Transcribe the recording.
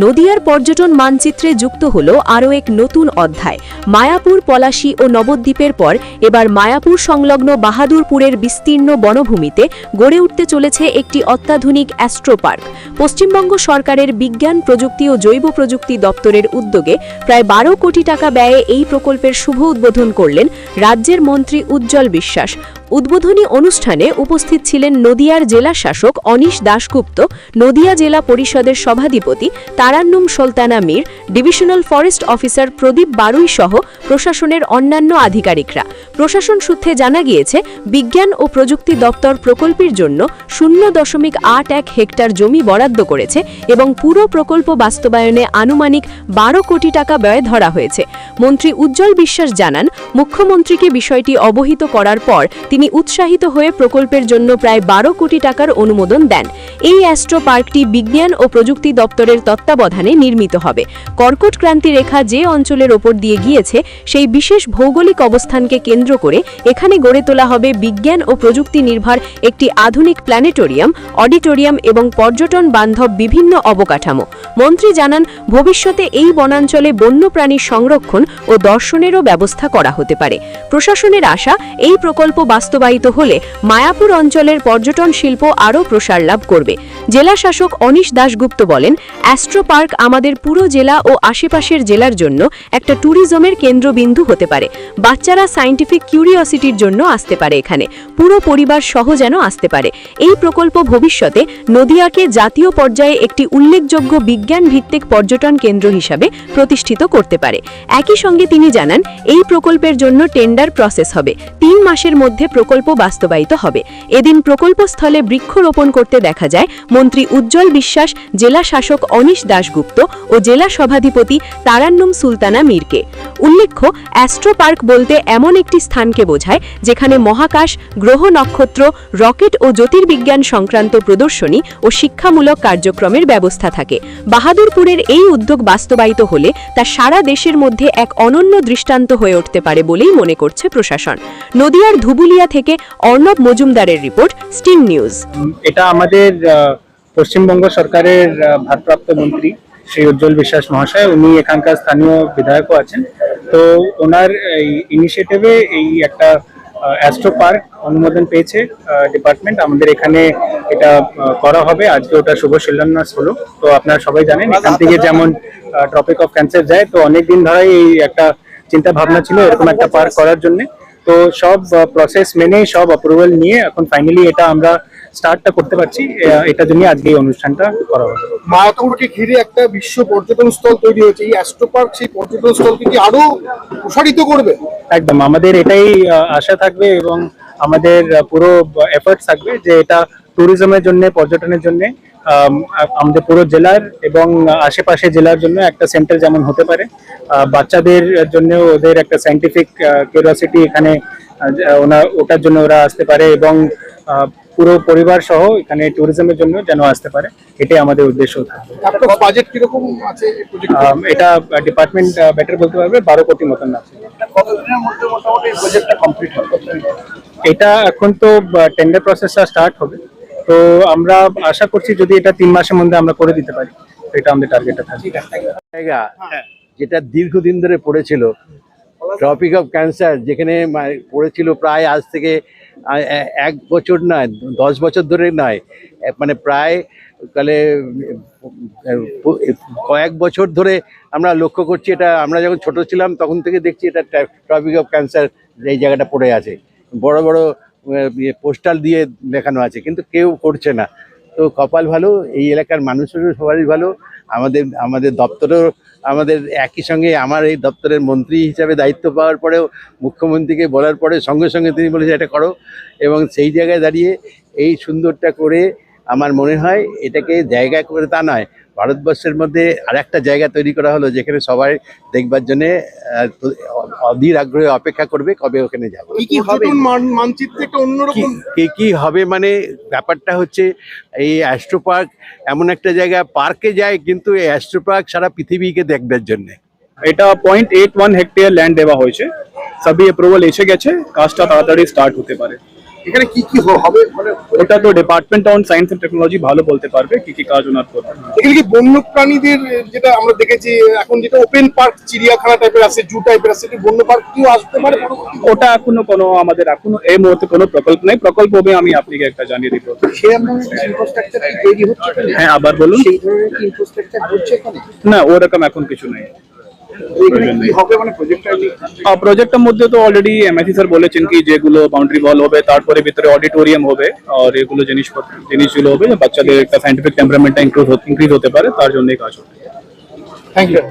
নদিয়ার পর্যটন মানচিত্রে যুক্ত হল আরও এক নতুন অধ্যায়। মায়াপুর, পলাশী ও নবদ্বীপের পর এবার মায়াপুর সংলগ্ন বাহাদুরপুরের বিস্তীর্ণ বনভূমিতে গড়ে উঠতে চলেছে একটি অত্যাধুনিক অ্যাস্ট্রো পার্ক। পশ্চিমবঙ্গ সরকারের বিজ্ঞান, প্রযুক্তি ও জৈব প্রযুক্তি দপ্তরের উদ্যোগে প্রায় 12 কোটি টাকা ব্যয়ে এই প্রকল্পের শুভ উদ্বোধন করলেন রাজ্যের মন্ত্রী উজ্জ্বল বিশ্বাস। উদ্বোধনী অনুষ্ঠানে উপস্থিত ছিলেন নদিয়ার জেলা শাসক অনিশ দাশগুপ্ত, নদিয়া জেলা পরিষদের সভাধিপতি Tarannum Sultana Mir, divisional forest officer Pradip Barui সহ প্রশাসনের অন্যান্য আধিকারিকরা। প্রশাসন সূত্রে জানা গিয়েছে, বিজ্ঞান ও প্রযুক্তি দপ্তর প্রকল্পের জন্য 0.81 হেক্টর জমি বরাদ্দ করেছে এবং পুরো প্রকল্প বাস্তবায়নে আনুমানিক 12 কোটি টাকা ব্যয় ধরা হয়েছে। মন্ত্রী উজ্জ্বল বিশ্বাস জানান, মুখ্যমন্ত্রীকে বিষয়টি অবহিত করার পর তিনি উৎসাহিত হয়ে প্রকল্পের জন্য প্রায় 12 কোটি টাকার অনুমোদন দেন। এই অ্যাস্ট্রো পার্কটি বিজ্ঞান ও প্রযুক্তি দপ্তরের তত্ত্বাবধানে নির্মিত হবে। কর্কট ক্রান্তি রেখা যে অঞ্চলের ওপর দিয়ে গিয়েছে, সেই বিশেষ ভৌগোলিক অবস্থানকে কেন্দ্র করে এখানে গড়ে তোলা হবে বিজ্ঞান ও প্রযুক্তি নির্ভর একটি আধুনিক প্ল্যানেটোরিয়াম, অডিটোরিয়াম এবং পর্যটন বান্ধব বিভিন্ন অবকাঠামো। মন্ত্রী জানান, ভবিষ্যতে এই বনাঞ্চলে বন্যপ্রাণীর সংরক্ষণ ও দর্শনেরও ব্যবস্থা করা হতে পারে। প্রশাসনের আশা, এই প্রকল্প বাস্তবায়িত হলে মায়াপুর অঞ্চলের পর্যটন শিল্প আরও প্রসার লাভ করবে। জেলা শাসক অনিশ দাশগুপ্ত বলেন, অ্যাস্ট্রো পার্ক আমাদের পুরো জেলা ও আশেপাশের জেলার জন্য একটা ট্যুরিজমের কেন্দ্রবিন্দু হতে পারে। বাচ্চারা সায়েন্টিফিক কিউরিওসিটির জন্য আসতে পারে, এখানে পুরো পরিবার সহ যেন আসতে পারে। এই প্রকল্প ভবিষ্যতে নদিয়াকে জাতীয় পর্যায়ে একটি উল্লেখযোগ্য বিজ্ঞান ভিত্তিক পর্যটন কেন্দ্র হিসাবে প্রতিষ্ঠিত করতে পারে। একই সঙ্গে তিনি জানান, এই প্রকল্পের জন্য টেন্ডার প্রসেস হবে। 3 মাসের মধ্যে প্রকল্প বাস্তবায়িত হবে। এদিন প্রকল্পস্থলে বৃক্ষরোপণ করতে দেখা যায় মন্ত্রী উজ্জ্বল বিশ্বাস, জেলা শাসক অনিশ দাশগুপ্ত ও জেলা সভাধিপতি তারান্নুম সুলতানা মীরকে। উল্লেখ্য, অ্যাস্ট্রো পার্ক বলতে এমন একটি স্থানকে বোঝায় যেখানে মহাকাশ, গ্রহ, নক্ষত্র, রকেট ও জ্যোতির্বিজ্ঞান সংক্রান্ত প্রদর্শনী ও শিক্ষামূলক কার্যক্রমের ব্যবস্থা থাকে। বাহাদুরপুরের এই উদ্যোগ বাস্তবায়িত হলে তা সারা দেশের মধ্যে এক অনন্য দৃষ্টান্ত হয়ে উঠতে পারে বলেই মনে করছে প্রশাসন। নদিয়ার ধুবুলিয়া থেকে অর্ণব মজুমদারের রিপোর্ট, স্টিং নিউজ। এটা আমাদের পশ্চিমবঙ্গ সরকারের ভারপ্রাপ্ত মন্ত্রী শ্রী উজ্জ্বল বিশ্বাস মহাশয়, উনি এখানকার স্থানীয় বিধায়কও আছেন। তো ওনার এই ইনিশিয়েটিভে এই একটা অ্যাস্ট্রো পার্ক অনুমোদন পেয়েছে ডিপার্টমেন্ট। আমাদের এখানে এটা করা হবে। আজকে ওটা শুভ শিলান্যাস হলো। তো আপনারা সবাই জানেন, এখান থেকে যেমন ট্রপিক অফ ক্যান্সার যায়, তো অনেকদিন ধরেই এই একটা চিন্তা ভাবনা ছিল এরকম একটা পার্ক করার জন্য। তো সব প্রসেস মেনে, সব অ্যাপ্রুভাল নিয়ে এখন ফাইনালি এটা আমরা স্টার্টটা করতে পারছি। এটার জন্য আজকে এই অনুষ্ঠানটা করা হলো। মায়াপুরকে ঘিরে একটা বিশ্ব পর্যটন স্থল তৈরি হয়েছে, এই অ্যাস্ট্রো পার্ক সেই পর্যটন স্থলকে কি আরো প্রসারিত করবে? একদম, আমাদের এটাই আশা থাকবে এবং আমাদের পুরো এফর্ট থাকবে যে এটা ট্যুরিজমের জন্য, পর্যটনের জন্য আমাদের পুরো জেলার এবং আশেপাশে জেলার জন্য একটা সেন্টার যেমন হতে পারে। বাচ্চাদের জন্য ওদের একটা সায়েন্টিফিক কিউরিওসিটি এখানে ওটার জন্য ওরা আসতে পারে এবং পুরো পরিবার সহ এখানে ট্যুরিজমের জন্য যেন আসতে পারে, এটাই আমাদের উদ্দেশ্য থাকবে। বাজেট কিরকম আছে? এটা ডিপার্টমেন্ট বেটার বলতে পারবে, 12 কোটি মতন আছে। কতদিনের মধ্যে মোটামুটি প্রজেক্টটা কমপ্লিট হবে? এটা এখন তো টেন্ডার প্রসেসটা স্টার্ট হবে। তো আমরা আশা করছি যদি এটা 3 মাসের মধ্যে আমরা করে দিতে পারি, তো এটা আমাদের টার্গেটটা থাকবে। জায়গা যেটা দীর্ঘদিন ধরে পড়েছিল, ট্রপিক অফ ক্যান্সার, যেখানে পড়েছিল প্রায় আজ থেকে 1 বছর নয়, 10 বছর ধরে নয়, মানে প্রায় তাহলে কয়েক বছর ধরে আমরা লক্ষ্য করছি। এটা আমরা যখন ছোট ছিলাম তখন থেকে দেখছি এটা ট্রপিক অফ ক্যান্সার এই জায়গাটা পড়ে আছে। বড় বড় পোস্টাল দিয়ে দেখানো আছে, কিন্তু কেউ করছে না। তো কপাল ভালো, এই এলাকার মানুষেরও সবারই ভালো, আমাদের দপ্তরও, আমাদের একই সঙ্গে আমার এই দপ্তরের মন্ত্রী হিসাবে দায়িত্ব পাওয়ার পরেও মুখ্যমন্ত্রীকে বলার পরে সঙ্গে সঙ্গে তিনি বলেছে এটা করো, এবং সেই জায়গায় দাঁড়িয়ে এই সুন্দরটা করে আমার মনে হয় এটাকে জায়গা করে তা নয়, ভারতবর্ষের মধ্যে আরেকটা জায়গা তৈরি করা হলো যেখানে সবাই দেখবার জন্যে অধীর আগ্রহে অপেক্ষা করবে কবে ওখানে যাবো। কি হবে মানচিত্রে একটা অন্যরকম কি হবে, মানে ব্যাপারটা হচ্ছে এই অ্যাস্ট্রো পার্ক এমন একটা জায়গা, পার্কে যায় কিন্তু এই অ্যাস্ট্রো পার্ক সারা পৃথিবীকে দেখবার জন্য। এটা 0.81 হেক্টর ল্যান্ড দেওয়া হয়েছে, সবই অ্যাপ্রুভাল এসে গেছে, কাজটা তাড়াতাড়ি স্টার্ট হতে পারে। এখানে কি কি হবে মানে ওটা তো department on science and technology ভালো বলতে পারবে কি কি কাজ ওনার করবে। এখানে কি বন্য প্রাণীদের যেটা আমরা দেখেছি এখন যেটা ওপেন পার্ক চিড়িয়াখানা টাইপের আছে জু টাইপের আছে বন্য পার্ক কি আসতে পারে পরবর্তীতে? ওটা এখনো কোনো আমাদের এখনো এই মুহূর্তে কোনো প্রকল্প নেই, প্রকল্প হবে আমি আপনাকে একটা জানিয়ে দিব। সেই ধরনের ইনফ্রাস্ট্রাকচার তৈরি হচ্ছে এখানে? হ্যাঁ আবার বলুন। সেই ধরনের কি ইনফ্রাস্ট্রাকচার হচ্ছে এখানে? না ওরকম এখন কিছু নেই। এখানে কি হবে মানে প্রজেক্টটা প্রজেক্টের মধ্যে তো অলরেডি এমএসি স্যার বলেছেন কি যেগুলো বাউন্ডারি ওয়াল হবে তারপরে ভিতরে অডিটোরিয়াম হবে আর এগুলো জিনিসগুলো হবে যে বাচ্চাদের একটা সায়েন্টিফিক টেম্পারামেন্টটা ইনক্রিজ হতে পারে তার জন্যই কাজ হবে। Thank you.